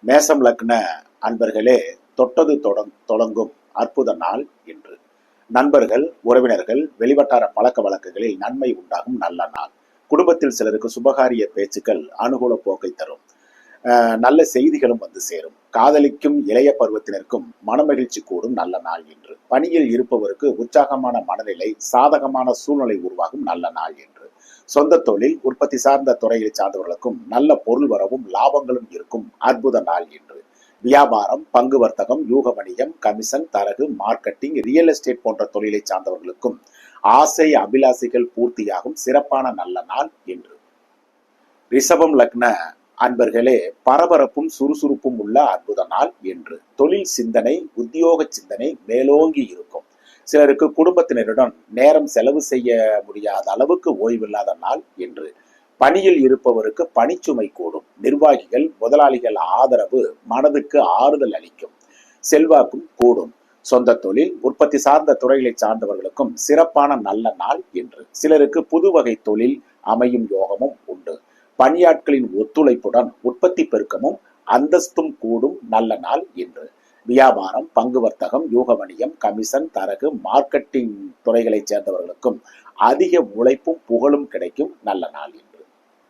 மேசம் லக்ன அன்பர்களே, தொட்டது தொடங்கும் அற்புத நாள் இன்று. நண்பர்கள், உறவினர்கள், வெளிவட்டார பழக்க வழக்கங்களில் நன்மை உண்டாகும் நல்ல நாள். குடும்பத்தில் சிலருக்கு சுபகாரிய பேச்சுக்கள் அனுகூல போக்கை தரும். நல்ல செய்திகளும் வந்து சேரும். காதலிக்கும் இளைய பருவத்தினருக்கும் மனமகிழ்ச்சி கூடும் நல்ல நாள் என்று. பணியில் இருப்பவருக்கு உற்சாகமான மனநிலை, சாதகமான சூழ்நிலை உருவாகும் நல்ல நாள் என்று. சொந்த தொழில், உற்பத்தி சார்ந்த துறையை சார்ந்தவர்களுக்கும் நல்ல பொருள் வரவும் லாபங்களும் இருக்கும் அற்புத நாள் என்று. வியாபாரம், பங்கு வர்த்தகம், யூக வணிகம், கமிஷன், தரகு, மார்க்கெட்டிங், ரியல் எஸ்டேட் போன்ற தொழிலை சார்ந்தவர்களுக்கும் ஆசை அபிலாசைகள் பூர்த்தியாகும் சிறப்பான நல்ல நாள் என்று. ரிஷபம் லக்ன அன்பர்களே, பரபரப்பும் சுறுசுறுப்பும் உள்ள அற்புத நாள் என்று. தொழில் சிந்தனை, உத்தியோக சிந்தனை மேலோங்கி இருக்கும். சிலருக்கு குடும்பத்தினருடன் நேரம் செலவு செய்ய முடியாத அளவுக்கு ஓய்வில்லாத நாள் என்று. பணியில் இருப்பவருக்கு பணிச்சுமை கூடும். நிர்வாகிகள், முதலாளிகள் ஆதரவு மனதுக்கு ஆறுதல் அளிக்கும். செல்வாக்கும் கூடும். சொந்த தொழில், உற்பத்தி சார்ந்த துறைகளை சார்ந்தவர்களுக்கும் சிறப்பான நல்ல நாள் என்று. சிலருக்கு புது வகை தொழில் அமையும் யோகமும் உண்டு. பணியாட்களின் ஒத்துழைப்புடன் உற்பத்தி பெருக்கமும் அந்தஸ்தும் கூடும் நல்ல நாள் என்று. வியாபாரம், பங்கு வர்த்தகம், யூக வணிகம், கமிஷன், தரகு, மார்க்கெட்டிங் துறைகளை சேர்ந்தவர்களுக்கும் அதிக உழைப்பும் புகழும் கிடைக்கும் நல்ல நாள் என்று.